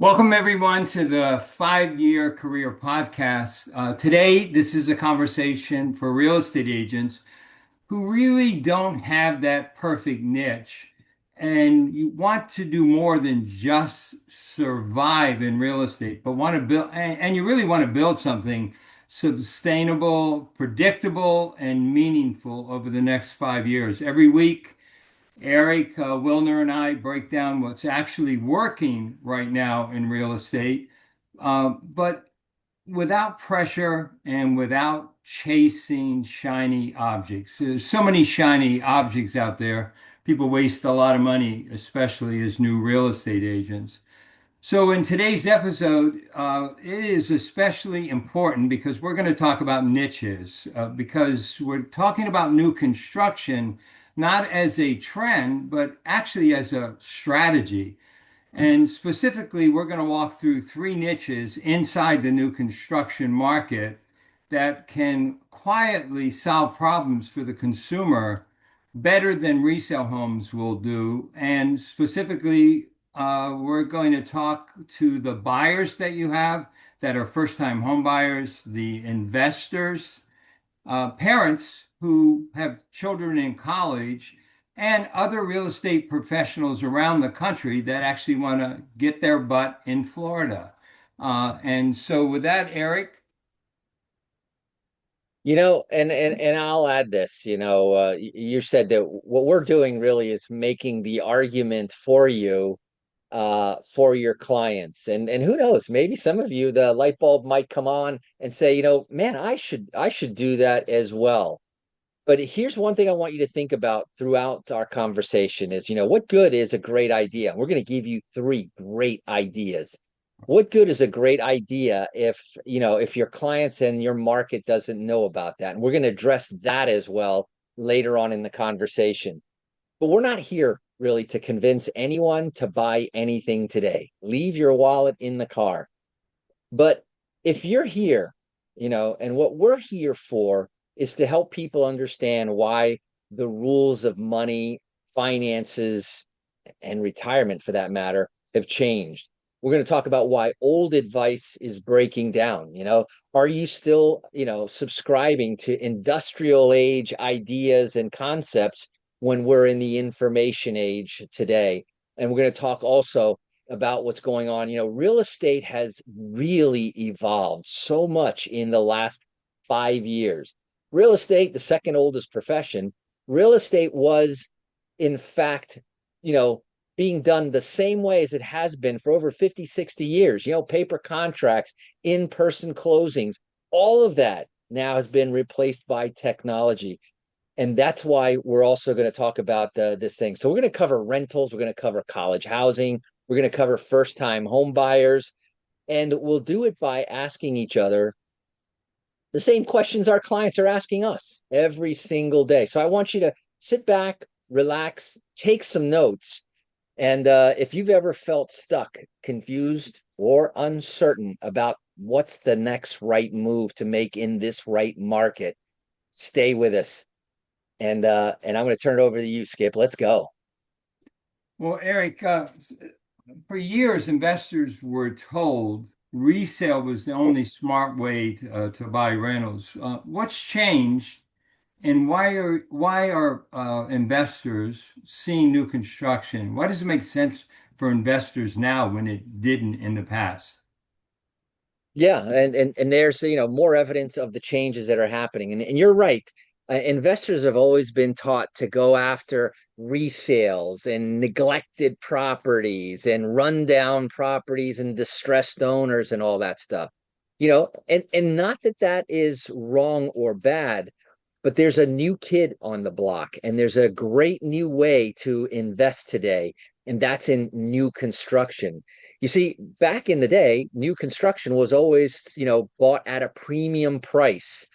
Welcome, everyone, to the 5 Year Career Podcast. Today, this is a conversation for real estate agents who really don't have that perfect niche and you want to do more than just survive in real estate, but want to build, and you really want to build something sustainable, predictable, and meaningful over the next 5 years. Every week, Eric Wilner and I break down what's actually working right now in real estate, but without pressure and without chasing shiny objects. There's so many shiny objects out there. People waste a lot of money, especially as new real estate agents. So, in today's episode, it is especially important because we're going to talk about niches, because we're talking about new construction, not as a trend, but actually as a strategy. And specifically, we're going to walk through three niches inside the new construction market that can quietly solve problems for the consumer better than resale homes will do. And specifically, we're going to talk to the buyers that you have that are first-time home buyers, the investors, parents who have children in college, and other real estate professionals around the country that actually want to get their butt in Florida. And so, with that, Eric. And I'll add this, you said that what we're doing really is making the argument for you, for your clients. And who knows, maybe some of you, the light bulb might come on and say, man, I should do that as well. But here's one thing I want you to think about throughout our conversation is, what good is a great idea? We're going to give you three great ideas. What good is a great idea if your clients and your market doesn't know about that? And we're going to address that as well later on in the conversation. But we're not here really to convince anyone to buy anything today. Leave your wallet in the car. But if you're here, and what we're here for is to help people understand why the rules of money, finances, and retirement for that matter have changed. We're going to talk about why old advice is breaking down. Are you still, subscribing to industrial age ideas and concepts when we're in the information age today? And we're going to talk also about what's going on. Real estate has really evolved so much in the last 5 years. Real estate, the second oldest profession, real estate was, in fact, you know, being done the same way as it has been for over 50, 60 years. Paper contracts, in-person closings, all of that now has been replaced by technology. And that's why we're also going to talk about this thing. So we're going to cover rentals, we're going to cover college housing, we're going to cover first-time home buyers, and we'll do it by asking each other the same questions our clients are asking us every single day. So I want you to sit back, relax, take some notes. And if you've ever felt stuck, confused, or uncertain about what's the next right move to make in this right market, stay with us. And I'm going to turn it over to you, Skip. Let's go. Well, Eric, for years, investors were told resale was the only smart way to buy rentals. What's changed, and why are investors seeing new construction? Why does it make sense for investors now when it didn't in the past? Yeah, and there's more evidence of the changes that are happening. And you're right. Investors have always been taught to go after resales and neglected properties and rundown properties and distressed owners and all that stuff. And not that that is wrong or bad, but there's a new kid on the block, and there's a great new way to invest today, and that's in new construction. You see, back in the day, new construction was always, bought at a premium price.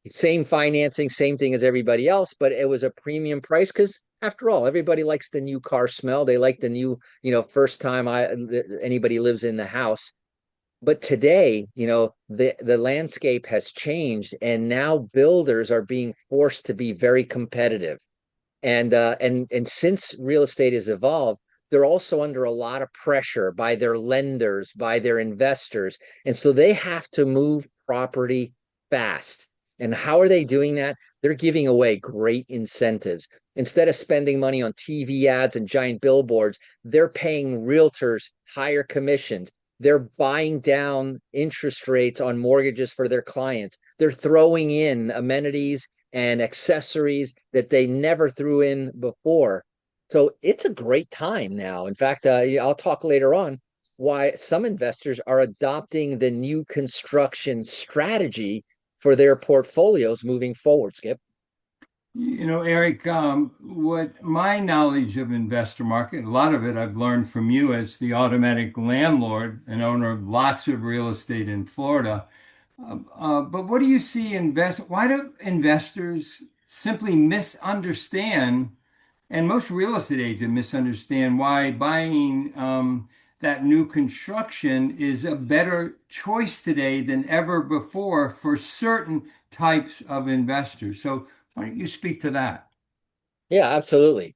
Same financing, same thing as everybody else, but it was a premium price because after all, everybody likes the new car smell. They like the new, first time anybody lives in the house. But today, the landscape has changed, and now builders are being forced to be very competitive. And since real estate has evolved, they're also under a lot of pressure by their lenders, by their investors. And so they have to move property fast. And how are they doing that? They're giving away great incentives. Instead of spending money on TV ads and giant billboards, they're paying realtors higher commissions. They're buying down interest rates on mortgages for their clients. They're throwing in amenities and accessories that they never threw in before. So it's a great time now. In fact, I'll talk later on why some investors are adopting the new construction strategy for their portfolios moving forward, Skip. Eric, what my knowledge of investor market, a lot of it I've learned from you as the automatic landlord and owner of lots of real estate in Florida. But what do you see why do investors simply misunderstand, and most real estate agents misunderstand why buying that new construction is a better choice today than ever before for certain types of investors. So why don't you speak to that? Yeah, absolutely.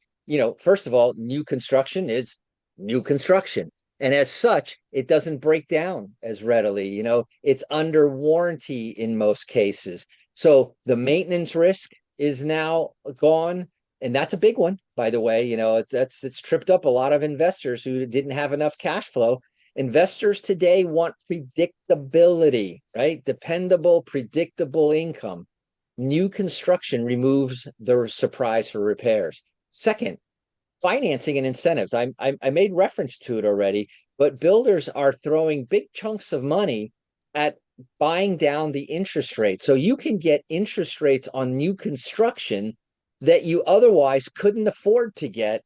First of all, new construction is new construction. And as such, it doesn't break down as readily. It's under warranty in most cases. So the maintenance risk is now gone. And that's a big one, by the way. It's tripped up a lot of investors who didn't have enough cash flow. Investors today want predictability, right? Dependable, predictable income. New construction removes the surprise for repairs. Second, financing and incentives. I made reference to it already, but builders are throwing big chunks of money at buying down the interest rate. So you can get interest rates on new construction that you otherwise couldn't afford to get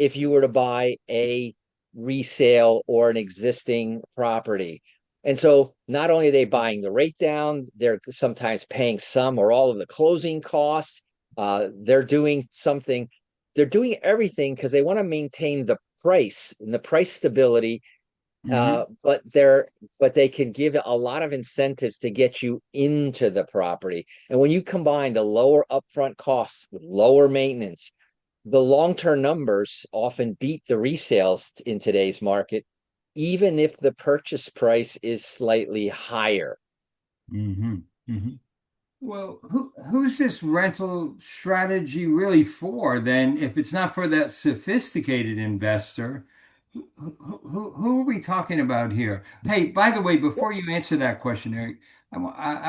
if you were to buy a resale or an existing property. And so not only are they buying the rate down, they're sometimes paying some or all of the closing costs. They're doing everything because they want to maintain the price and the price stability. Hmm. But they can give a lot of incentives to get you into the property. And when you combine the lower upfront costs with lower maintenance, the long-term numbers often beat the resales in today's market, even if the purchase price is slightly higher. Hmm. Hmm. Well, who's this rental strategy really for then? If it's not for that sophisticated investor, who are we talking about here? Hey, by the way, before you answer that question, Eric, I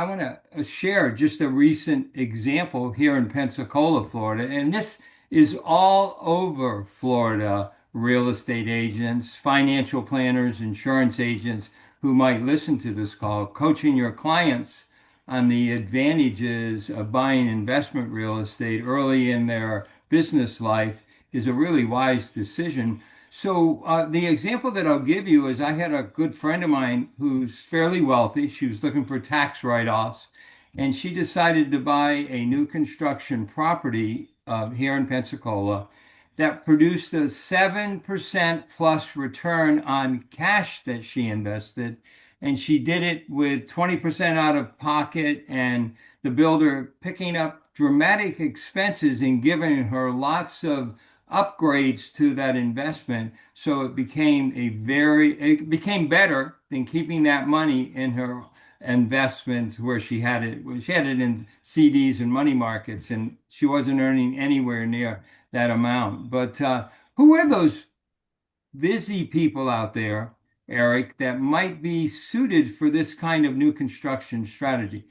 want to share just a recent example here in Pensacola, Florida, and this is all over Florida. Real estate agents, financial planners, insurance agents who might listen to this call, coaching your clients on the advantages of buying investment real estate early in their business life is a really wise decision. So, the example that I'll give you is I had a good friend of mine who's fairly wealthy. She was looking for tax write-offs, and she decided to buy a new construction property here in Pensacola that produced a 7% plus return on cash that she invested. And she did it with 20% out of pocket and the builder picking up dramatic expenses and giving her lots of upgrades to that investment. So it became better than keeping that money in her investment where she had it. She had it in CDs and money markets, and she wasn't earning anywhere near that amount. But who are those busy people out there, Eric, that might be suited for this kind of new construction strategy?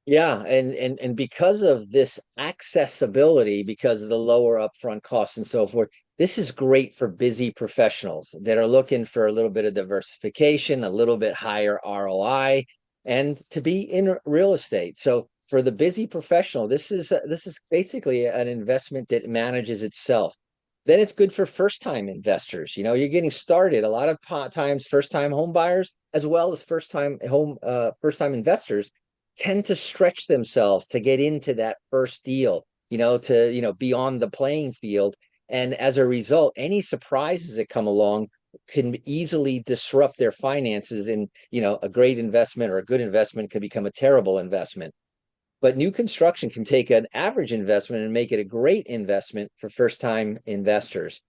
Yeah, and because of this accessibility, because of the lower upfront costs and so forth, this is great for busy professionals that are looking for a little bit of diversification, a little bit higher ROI, and to be in real estate. So for the busy professional, this is basically an investment that manages itself. Then it's good for first-time investors. You're getting started. A lot of times, first-time home buyers, as well as first-time investors tend to stretch themselves to get into that first deal, be on the playing field. And as a result, any surprises that come along can easily disrupt their finances. And, a great investment or a good investment can become a terrible investment. But new construction can take an average investment and make it a great investment for first time investors.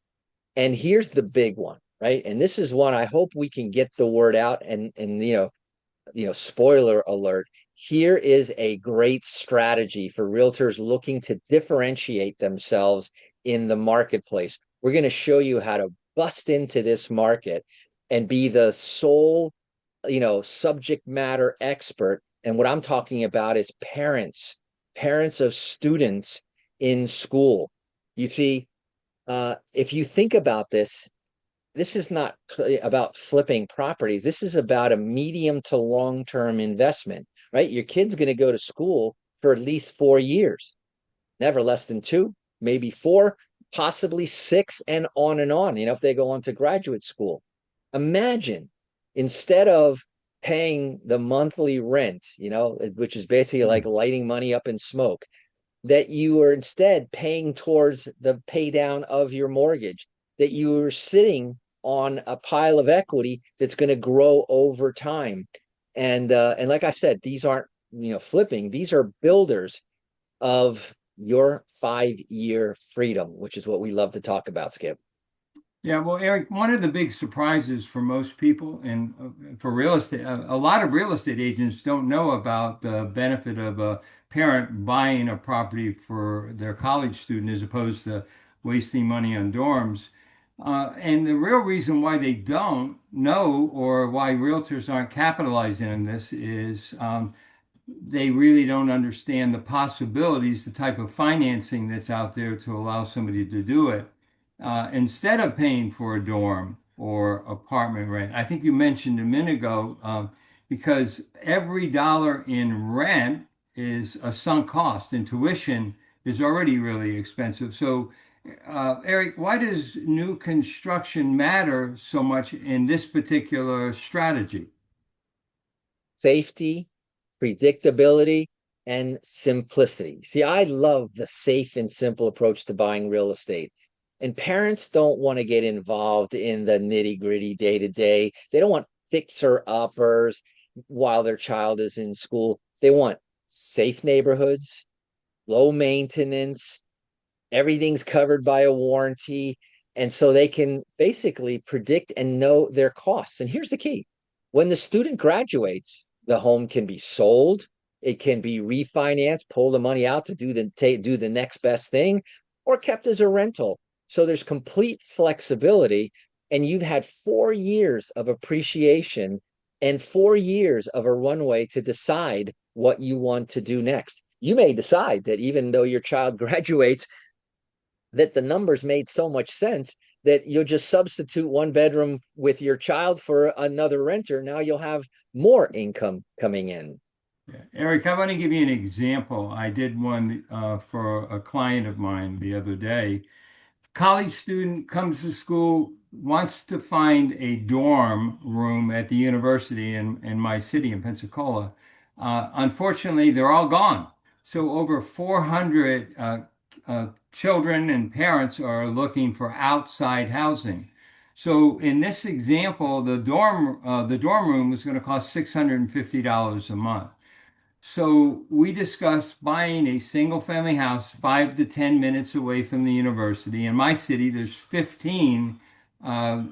And here's the big one, right? And this is one I hope we can get the word out. And spoiler alert, here is a great strategy for realtors looking to differentiate themselves in the marketplace. We're going to show you how to bust into this market and be the sole, subject matter expert. And what I'm talking about is parents of students in school. You see, if you think about this is not about flipping properties. This is about a medium to long-term investment, right? Your kid's going to go to school for at least 4 years, never less than two, maybe four, possibly six, and on and on, if they go on to graduate school. Imagine instead of paying the monthly rent, which is basically like lighting money up in smoke, that you are instead paying towards the pay down of your mortgage, that you are sitting on a pile of equity that's going to grow over time. And like I said, these aren't flipping; these are builders of your 5 year freedom, which is what we love to talk about, Skip. Yeah, well, Eric, one of the big surprises for most people and for real estate, a lot of real estate agents don't know about the benefit of a parent buying a property for their college student as opposed to wasting money on dorms. And the real reason why they don't know or why realtors aren't capitalizing on this is they really don't understand the possibilities, the type of financing that's out there to allow somebody to do it instead of paying for a dorm or apartment rent. I think you mentioned a minute ago, because every dollar in rent is a sunk cost, and tuition is already really expensive. So, Eric, why does new construction matter so much in this particular strategy? Safety, predictability, and simplicity. See, I love the safe and simple approach to buying real estate. And parents don't want to get involved in the nitty gritty day to day. They don't want fixer uppers while their child is in school. They want safe neighborhoods, low maintenance, everything's covered by a warranty. And so they can basically predict and know their costs. And here's the key: when the student graduates, the home can be sold, it can be refinanced, pull the money out to do the next best thing, or kept as a rental. So there's complete flexibility. And you've had 4 years of appreciation and 4 years of a runway to decide what you want to do next. You may decide that even though your child graduates, that the numbers made so much sense that you'll just substitute one bedroom with your child for another renter. Now you'll have more income coming in. Yeah. Eric, I want to give you an example. I did one for a client of mine the other day. College student comes to school, wants to find a dorm room at the university in my city in Pensacola. Unfortunately, they're all gone. So over 400 children and parents are looking for outside housing. So in this example, the dorm room was going to cost $650 a month. So we discussed buying a single family house 5 to 10 minutes away from the university. In my city, there's 15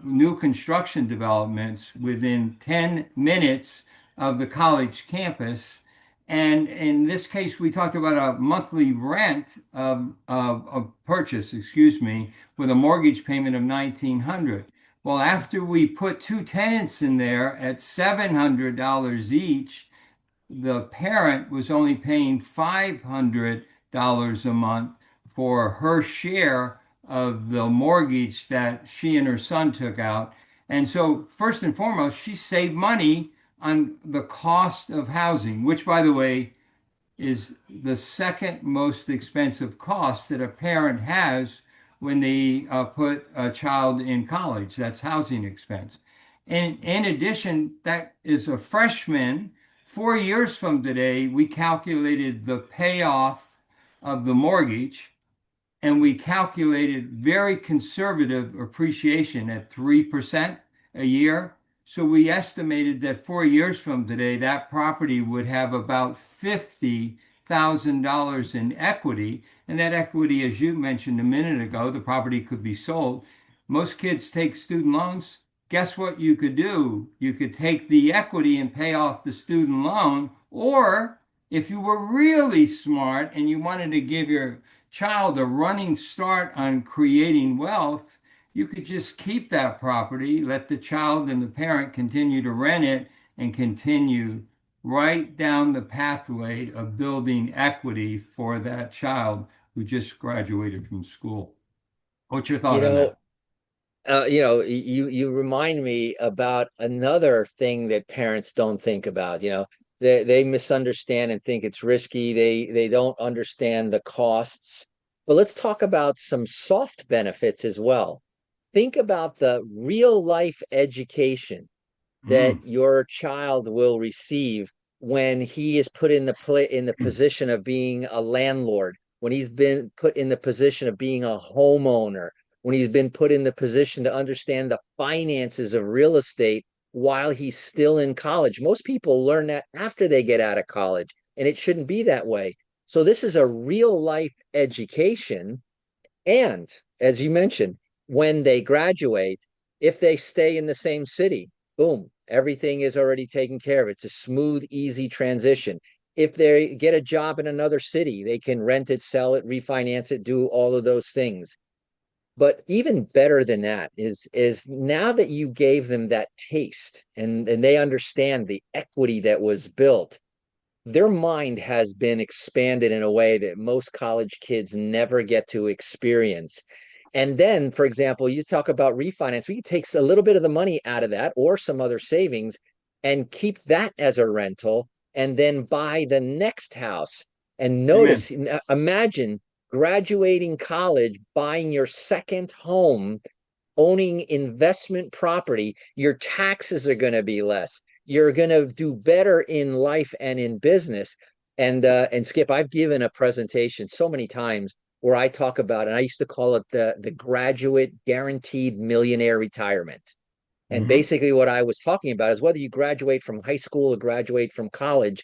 new construction developments within 10 minutes of the college campus. And in this case, we talked about a monthly rent of purchase, excuse me, with a mortgage payment of 1,900. Well, after we put two tenants in there at $700 each, the parent was only paying $500 a month for her share of the mortgage that she and her son took out. And so, first and foremost, she saved money on the cost of housing, which, by the way, is the second most expensive cost that a parent has when they put a child in college. That's housing expense. And in addition, that is a freshman. 4 years from today, we calculated the payoff of the mortgage and we calculated very conservative appreciation at 3% a year. So we estimated that 4 years from today, that property would have about $50,000 in equity. And that equity, as you mentioned a minute ago, the property could be sold. Most kids take student loans. Guess what you could do? You could take the equity and pay off the student loan, or if you were really smart and you wanted to give your child a running start on creating wealth, you could just keep that property, let the child and the parent continue to rent it, and continue right down the pathway of building equity for that child who just graduated from school. What's your You thought on know, that? you remind me about another thing that parents don't think about. They misunderstand and think it's risky. They don't understand the costs. But let's talk about some soft benefits as well. Think about the real life education that Mm. your child will receive when he is put in the position of being a landlord, when he's been put in the position of being a homeowner, when he's been put in the position to understand the finances of real estate while he's still in college. Most people learn that after they get out of college, and it shouldn't be that way. So this is a real life education. And as you mentioned, when they graduate, if they stay in the same city, boom, everything is already taken care of. It's a smooth, easy transition. If they get a job in another city, they can rent it, sell it, refinance it, do all of those things. But even better than that is now that you gave them that taste and they understand the equity that was built, their mind has been expanded in a way that most college kids never get to experience. And then, for example, you talk about refinance. We can take a little bit of the money out of that or some other savings and keep that as a rental and then buy the next house. And Amen. notice, imagine graduating college, buying your second home, owning investment property. Your taxes are going to be less. You're going to do better in life and in business. And Skip, I've given a presentation so many times where I talk about, and I used to call it the graduate guaranteed millionaire retirement. And Hmm. basically, what I was talking about is whether you graduate from high school or graduate from college,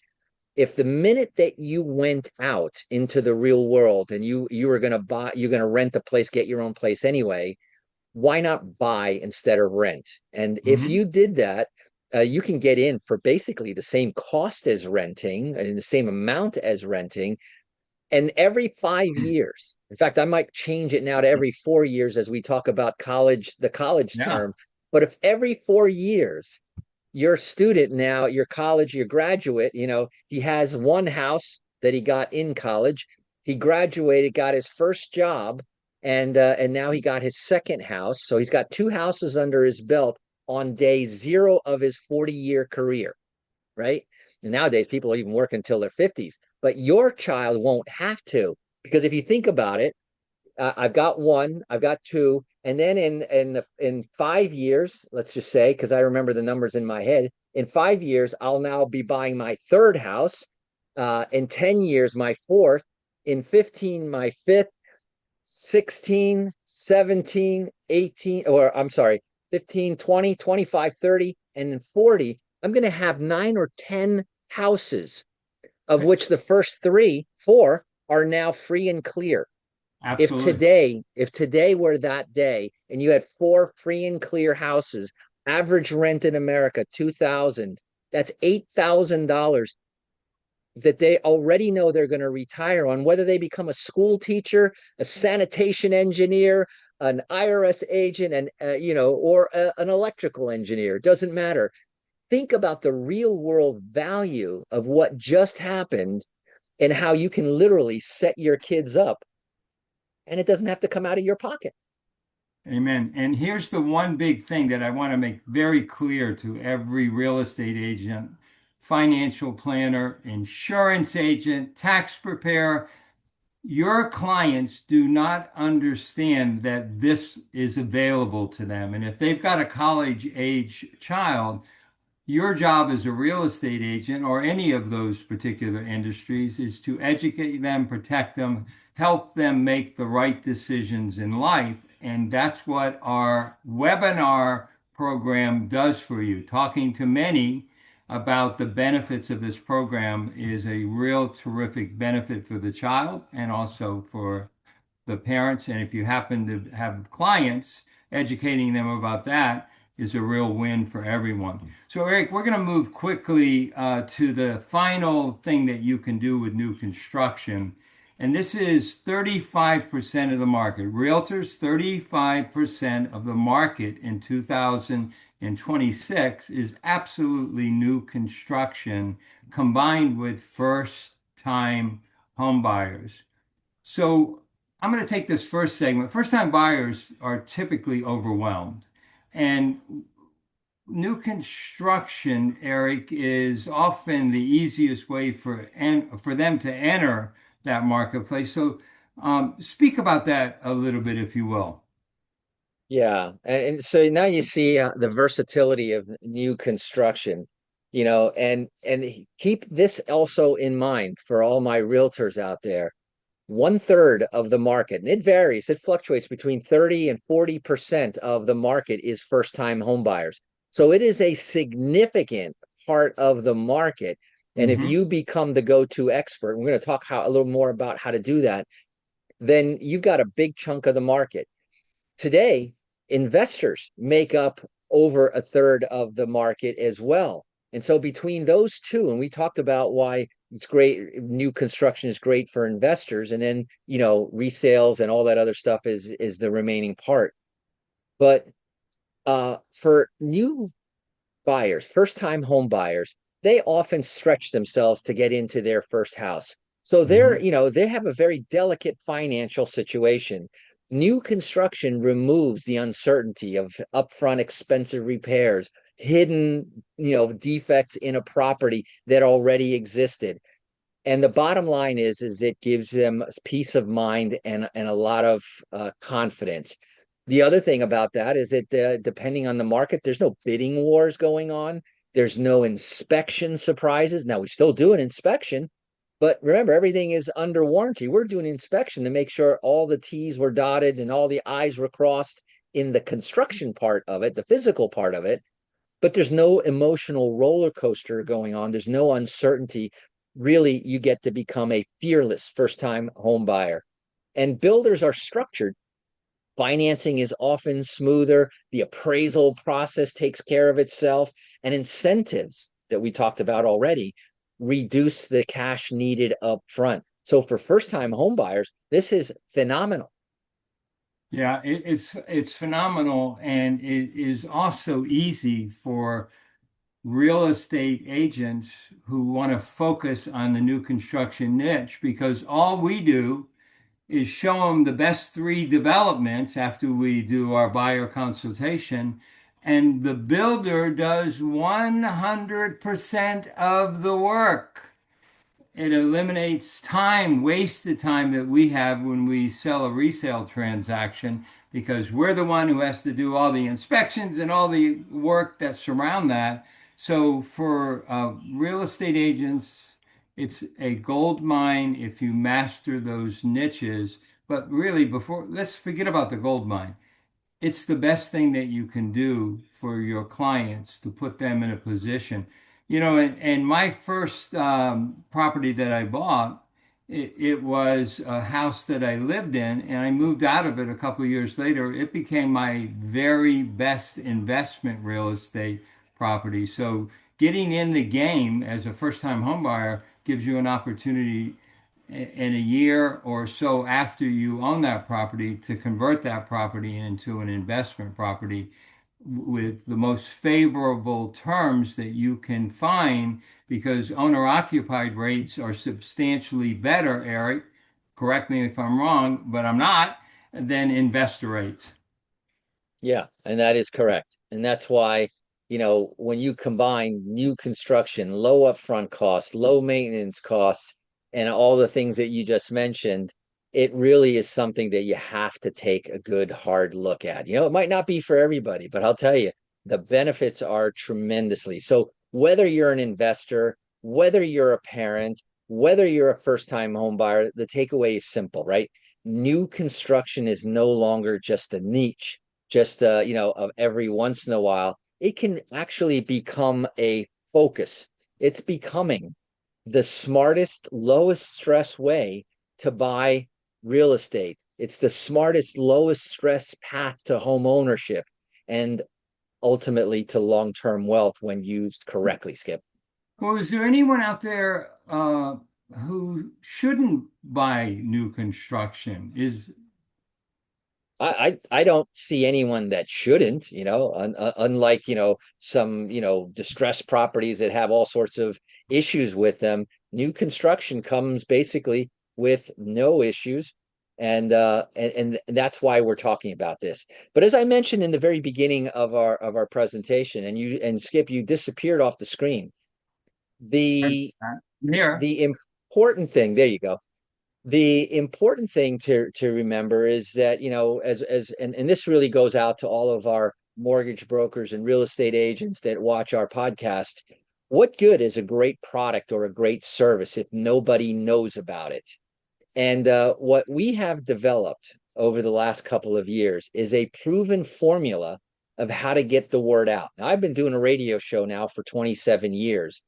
if the minute that you went out into the real world and you were going to buy, you're going to rent a place, get your own place anyway, why not buy instead of rent? And if Hmm. you did that, you can get in for basically the same cost as renting and the same amount as renting. And every 5 years, in fact, I might change it now to every 4 years as we talk about college, the college Yeah. term. But if every 4 years your student now, your college, your graduate, he has one house that he got in college. He graduated, got his first job, and now he got his second house. So he's got two houses under his belt on day zero of his 40-year career, right? And nowadays, people even work until their 50s. But your child won't have to, because if you think about it, I've got one, I've got two, and then in 5 years, let's just say, because I remember the numbers in my head, in 5 years, I'll now be buying my third house. In 10 years, my fourth. In 15, my fifth. 16, 17, 18, or I'm sorry, 15, 20, 25, 30, and in 40, I'm going to have 9 or 10 houses, of which the first three, four are now free and clear. If Absolutely. today, if today were that day and you had four free and clear houses, average rent in America, 2,000, that's $8,000 that they already know they're going to retire on, whether they become a school teacher, a sanitation engineer, an IRS agent, and or an electrical engineer. It doesn't matter. Think about the real world value of what just happened and how you can literally set your kids up, and it doesn't have to come out of your pocket. Amen. And here's the one big thing that I want to make very clear to every real estate agent, financial planner, insurance agent, tax preparer. Your clients do not understand that this is available to them. And if they've got a college age child, your job as a real estate agent or any of those particular industries is to educate them, protect them, help them make the right decisions in life. And that's what our webinar program does for you. Talking to many about the benefits of this program is a real terrific benefit for the child and also for the parents. And if you happen to have clients educating them about that is a real win for everyone. So, Eric, we're going to move quickly to the final thing that you can do with new construction. And this is 35% of the market. Realtors, 35% of the market in 2026 is absolutely new construction combined with first time home buyers. So I'm going to take this first segment. First time buyers are typically overwhelmed. And new construction, Eric, is often the easiest way for them to enter that marketplace. So speak about that a little bit, if you will. Yeah. And so now you see the versatility of new construction, and keep this also in mind for all my realtors out there. One third of the market, and it varies, it fluctuates between 30 and 40% of the market is first time home buyers. So it is a significant part of the market. And if Hmm. you become the go-to expert, we're going to talk a little more about how to do that, then you've got a big chunk of the market. Today, investors make up over a third of the market as well. And so between those two, and we talked about why it's great, new construction is great for investors, and then, resales and all that other stuff is the remaining part. But for new buyers, first time home buyers, they often stretch themselves to get into their first house. So Hmm. they have a very delicate financial situation. New construction removes the uncertainty of upfront expensive repairs, hidden, defects in a property that already existed. And the bottom line is it gives them peace of mind and a lot of confidence. The other thing about that is that depending on the market, there's no bidding wars going on. There's no inspection surprises. Now we still do an inspection, but remember, everything is under warranty. We're doing an inspection to make sure all the T's were dotted and all the I's were crossed in the construction part of it, the physical part of it, but there's no emotional roller coaster going on. There's no uncertainty. Really, you get to become a fearless first time home buyer. And builders are structured. Financing is often smoother. The appraisal process takes care of itself. And incentives that we talked about already reduce the cash needed up front. So for first time home buyers, this is phenomenal. Yeah, it's phenomenal, and it is also easy for real estate agents who want to focus on the new construction niche because all we do is show them the best three developments after we do our buyer consultation, and the builder does 100% of the work. It eliminates time, wasted time that we have when we sell a resale transaction because we're the one who has to do all the inspections and all the work that surround that. So for real estate agents, it's a gold mine if you master those niches. But really, before, let's forget about the gold mine. It's the best thing that you can do for your clients to put them in a position. And my first property that I bought, it was a house that I lived in, and I moved out of it a couple of years later. It became my very best investment real estate property. So getting in the game as a first-time home buyer gives you an opportunity in a year or so after you own that property to convert that property into an investment property with the most favorable terms that you can find because owner occupied rates are substantially better, Eric. Correct me if I'm wrong, but I'm not, than investor rates. Yeah, and that is correct. And that's why, when you combine new construction, low upfront costs, low maintenance costs, and all the things that you just mentioned, it really is something that you have to take a good hard look at. It might not be for everybody, but I'll tell you, the benefits are tremendously. So whether you're an investor, whether you're a parent, whether you're a first-time home buyer, the takeaway is simple, right? New construction is no longer just a niche just of every once in a while, it can actually become a focus. It's becoming the smartest, lowest stress way to buy real estate. It's the smartest, lowest stress path to home ownership and ultimately to long-term wealth when used correctly, Skip. Well, is there anyone out there who shouldn't buy new construction? Is I don't see anyone that shouldn't, unlike, some, distressed properties that have all sorts of issues with them. New construction comes basically with no issues. And that's why we're talking about this. But as I mentioned in the very beginning of our presentation, and Skip, you disappeared off the screen. The here? the important thing, there you go, the important thing to remember is that, and this really goes out to all of our mortgage brokers and real estate agents that watch our podcast. What good is a great product or a great service if nobody knows about it? And what we have developed over the last couple of years is a proven formula of how to get the word out. Now, I've been doing a radio show now for 27 years.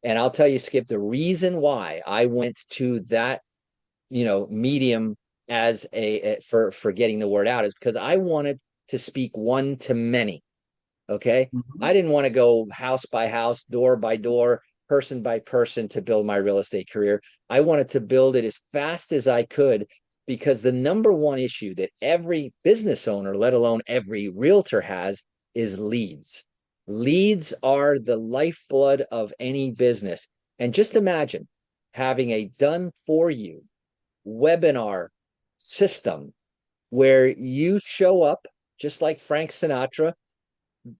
And I'll tell you, Skip, the reason why I went to that, medium as for getting the word out is because I wanted to speak one to many. Okay. Mhm. I didn't want to go house by house, door by door, person by person to build my real estate career. I wanted to build it as fast as I could because the number one issue that every business owner, let alone every realtor, has is leads. Leads are the lifeblood of any business. And just imagine having a done for you webinar system where you show up just like Frank Sinatra.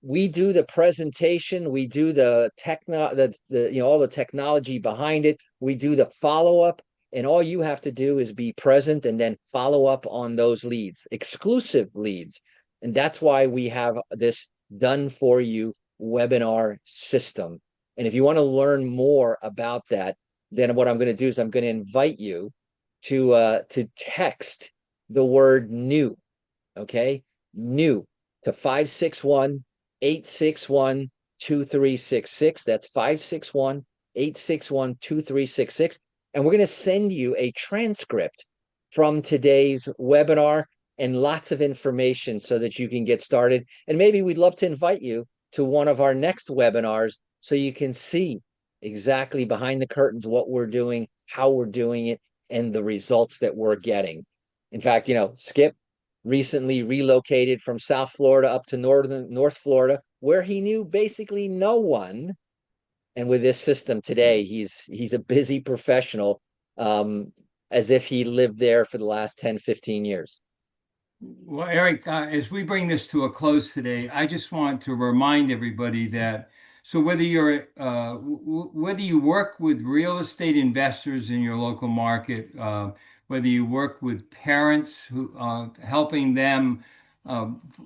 We do the presentation, we do the techno the all the technology behind it, we do the follow-up, and all you have to do is be present and then follow up on those leads, exclusive leads. And that's why we have this done for you webinar system. And if you want to learn more about that, then what I'm going to do is I'm going to invite you to text the word new, okay? New to 561-861-2366. That's 561-861-2366. And we're going to send you a transcript from today's webinar and lots of information so that you can get started. And maybe we'd love to invite you to one of our next webinars so you can see exactly behind the curtains what we're doing, how we're doing it, and the results that we're getting. In fact, Skip recently relocated from South Florida up to North Florida, where he knew basically no one. And with this system today, he's a busy professional, as if he lived there for the last 10, 15 years. Well, Eric, as we bring this to a close today, I just want to remind everybody that so whether you work with real estate investors in your local market, whether you work with parents who helping them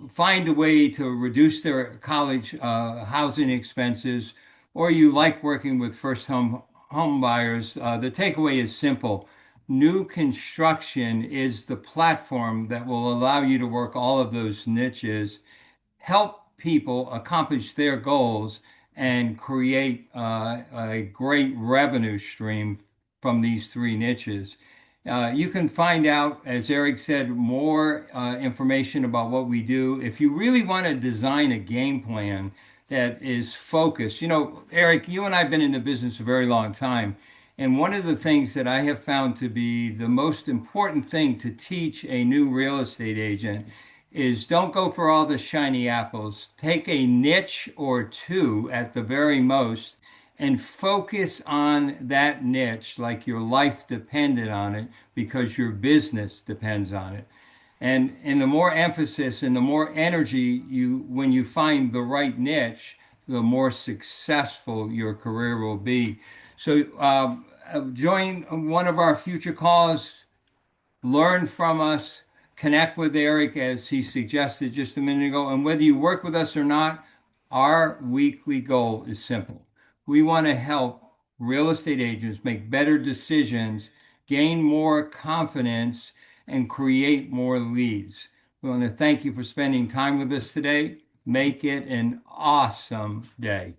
find a way to reduce their college housing expenses, or you like working with first home buyers, the takeaway is simple. New construction is the platform that will allow you to work all of those niches, help people accomplish their goals, and create a great revenue stream from these three niches. You can find out, as Eric said, more information about what we do. If you really want to design a game plan that is focused, Eric, you and I have been in the business a very long time. And one of the things that I have found to be the most important thing to teach a new real estate agent is don't go for all the shiny apples. Take a niche or two at the very most and focus on that niche like your life depended on it because your business depends on it. And the more emphasis and the more energy when you find the right niche, the more successful your career will be. So join one of our future calls, learn from us, connect with Eric as he suggested just a minute ago. And whether you work with us or not, our weekly goal is simple. We want to help real estate agents make better decisions, gain more confidence, and create more leads. We want to thank you for spending time with us today. Make it an awesome day.